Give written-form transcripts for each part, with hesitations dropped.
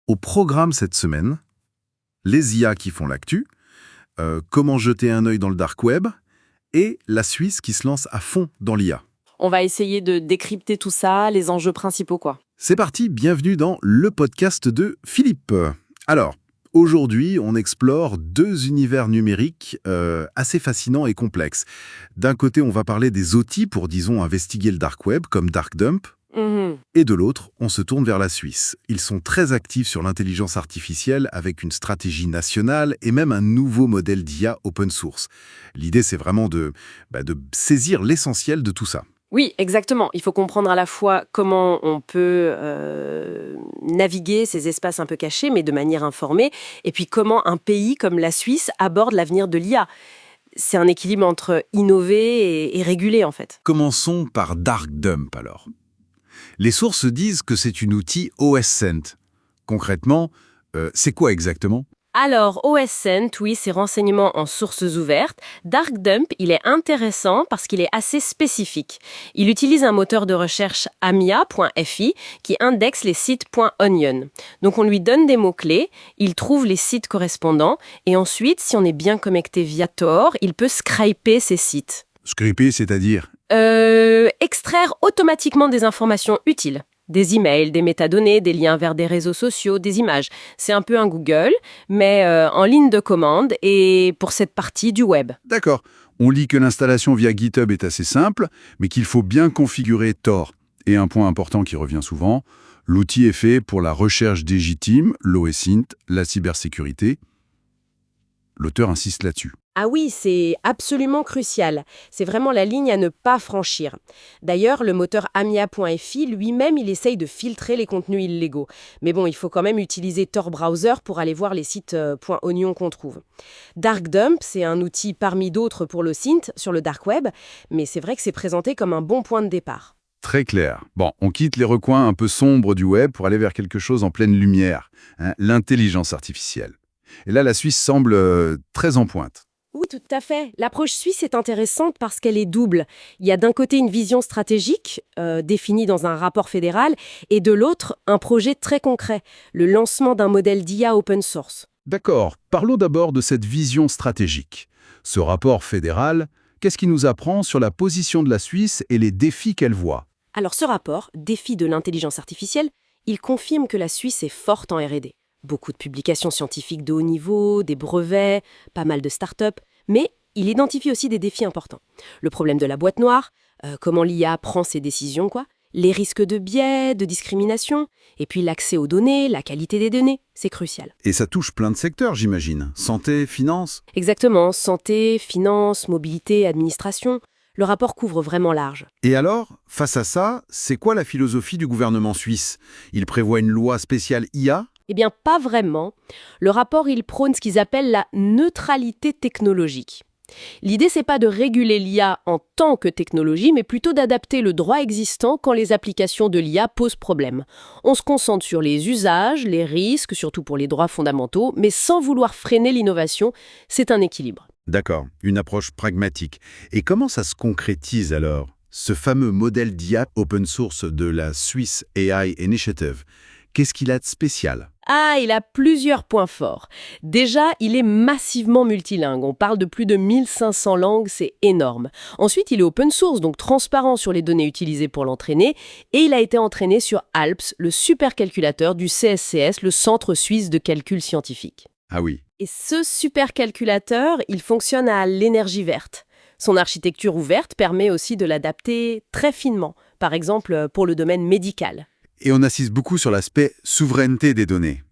Au programme cette semaine, les IA qui font l'actu, comment jeter un œil dans le dark web et la Suisse qui se lance à fond dans l'IA. On va essayer de décrypter tout ça, les enjeux principaux, quoi. C'est parti, bienvenue dans le podcast de Philippe. Alors, aujourd'hui, on explore deux univers numériques assez fascinants et complexes. D'un côté, on va parler des outils pour, disons, investiguer le dark web, comme Darkdump. Et de l'autre, on se tourne vers la Suisse. Ils sont très actifs sur l'intelligence artificielle avec une stratégie nationale et même un nouveau modèle d'IA open source. L'idée, c'est vraiment de saisir l'essentiel de tout ça. Oui, exactement. Il faut comprendre à la fois comment on peut naviguer ces espaces un peu cachés, mais de manière informée, et puis comment un pays comme la Suisse aborde l'avenir de l'IA. C'est un équilibre entre innover et réguler, en fait. Commençons par Darkdump, alors. Les sources disent que c'est un outil OSCent. Concrètement, c'est quoi exactement ? Alors, OSCent, oui, c'est renseignements en sources ouvertes. Darkdump, il est intéressant parce qu'il est assez spécifique. Il utilise un moteur de recherche amia.fi qui indexe les sites .onion. Donc, on lui donne des mots-clés, il trouve les sites correspondants et ensuite, si on est bien connecté via Tor, il peut scraper ces sites. Scraper, c'est-à-dire ? Extraire automatiquement des informations utiles. Des emails, des métadonnées, des liens vers des réseaux sociaux, des images. C'est un peu un Google, mais en ligne de commande et pour cette partie du web. D'accord. On lit que l'installation via GitHub est assez simple, mais qu'il faut bien configurer Tor. Et un point important qui revient souvent, l'outil est fait pour la recherche légitime, l'OSINT, la cybersécurité. L'auteur insiste là-dessus. Ah oui, c'est absolument crucial. C'est vraiment la ligne à ne pas franchir. D'ailleurs, le moteur amia.fi, lui-même, il essaye de filtrer les contenus illégaux. Mais bon, il faut quand même utiliser Tor Browser pour aller voir les sites .onion qu'on trouve. Darkdump, c'est un outil parmi d'autres pour le SINT sur le dark web, mais c'est vrai que c'est présenté comme un bon point de départ. Très clair. Bon, on quitte les recoins un peu sombres du web pour aller vers quelque chose en pleine lumière, l'intelligence artificielle. Et là, la Suisse semble très en pointe. Oui, tout à fait. L'approche suisse est intéressante parce qu'elle est double. Il y a d'un côté une vision stratégique, définie dans un rapport fédéral, et de l'autre, un projet très concret, le lancement d'un modèle d'IA open source. D'accord, parlons d'abord de cette vision stratégique. Ce rapport fédéral, qu'est-ce qui nous apprend sur la position de la Suisse et les défis qu'elle voit ? Alors ce rapport, Défi de l'intelligence artificielle, il confirme que la Suisse est forte en R&D. Beaucoup de publications scientifiques de haut niveau, des brevets, pas mal de start-up, mais il identifie aussi des défis importants. Le problème de la boîte noire, comment l'IA prend ses décisions, les risques de biais, de discrimination, et puis l'accès aux données, la qualité des données, c'est crucial. Et ça touche plein de secteurs, j'imagine. Santé, finance ? Exactement, santé, finance, mobilité, administration. Le rapport couvre vraiment large. Et alors, face à ça, c'est quoi la philosophie du gouvernement suisse ? Il prévoit une loi spéciale IA ? Eh bien, pas vraiment. Le rapport, il prône ce qu'ils appellent la neutralité technologique. L'idée, c'est pas de réguler l'IA en tant que technologie, mais plutôt d'adapter le droit existant quand les applications de l'IA posent problème. On se concentre sur les usages, les risques, surtout pour les droits fondamentaux, mais sans vouloir freiner l'innovation. C'est un équilibre. D'accord, une approche pragmatique. Et comment ça se concrétise alors ? Ce fameux modèle d'IA open source de la Swiss AI Initiative, qu'est-ce qu'il a de spécial ? Ah, il a plusieurs points forts. Déjà, il est massivement multilingue. On parle de plus de 1500 langues, c'est énorme. Ensuite, il est open source, donc transparent sur les données utilisées pour l'entraîner. Et il a été entraîné sur ALPS, le supercalculateur du CSCS, le Centre suisse de calcul scientifique. Ah oui. Et ce supercalculateur, il fonctionne à l'énergie verte. Son architecture ouverte permet aussi de l'adapter très finement, par exemple pour le domaine médical. Et on insiste beaucoup sur l'aspect souveraineté des données.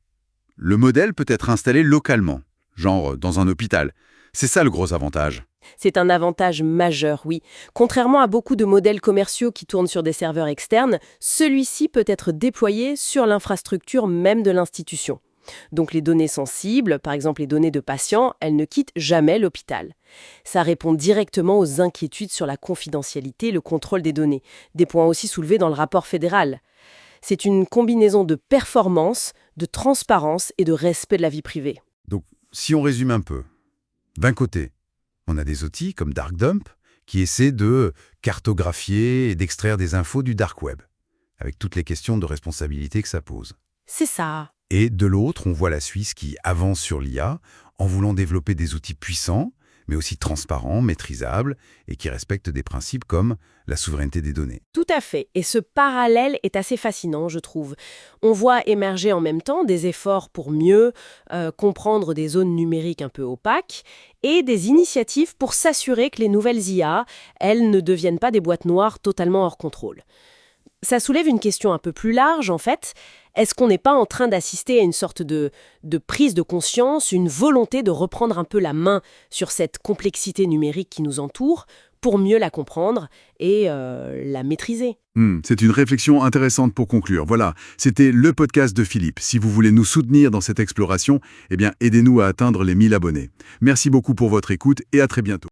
Le modèle peut être installé localement, genre dans un hôpital. C'est ça le gros avantage. C'est un avantage majeur, oui. Contrairement à beaucoup de modèles commerciaux qui tournent sur des serveurs externes, celui-ci peut être déployé sur l'infrastructure même de l'institution. Donc les données sensibles, par exemple les données de patients, elles ne quittent jamais l'hôpital. Ça répond directement aux inquiétudes sur la confidentialité et le contrôle des données, des points aussi soulevés dans le rapport fédéral. C'est une combinaison de performance, de transparence et de respect de la vie privée. Donc, si on résume un peu, d'un côté, on a des outils comme Darkdump qui essaient de cartographier et d'extraire des infos du dark web, avec toutes les questions de responsabilité que ça pose. C'est ça. Et de l'autre, on voit la Suisse qui avance sur l'IA en voulant développer des outils puissants, mais aussi transparents, maîtrisables, et qui respectent des principes comme la souveraineté des données. Tout à fait. Et ce parallèle est assez fascinant, je trouve. On voit émerger en même temps des efforts pour mieux comprendre des zones numériques un peu opaques et des initiatives pour s'assurer que les nouvelles IA, elles ne deviennent pas des boîtes noires totalement hors contrôle. Ça soulève une question un peu plus large, en fait. Est-ce qu'on n'est pas en train d'assister à une sorte de prise de conscience, une volonté de reprendre un peu la main sur cette complexité numérique qui nous entoure pour mieux la comprendre et la maîtriser? C'est une réflexion intéressante pour conclure. Voilà, c'était le podcast de Philippe. Si vous voulez nous soutenir dans cette exploration, eh bien, aidez-nous à atteindre les 1000 abonnés. Merci beaucoup pour votre écoute et à très bientôt.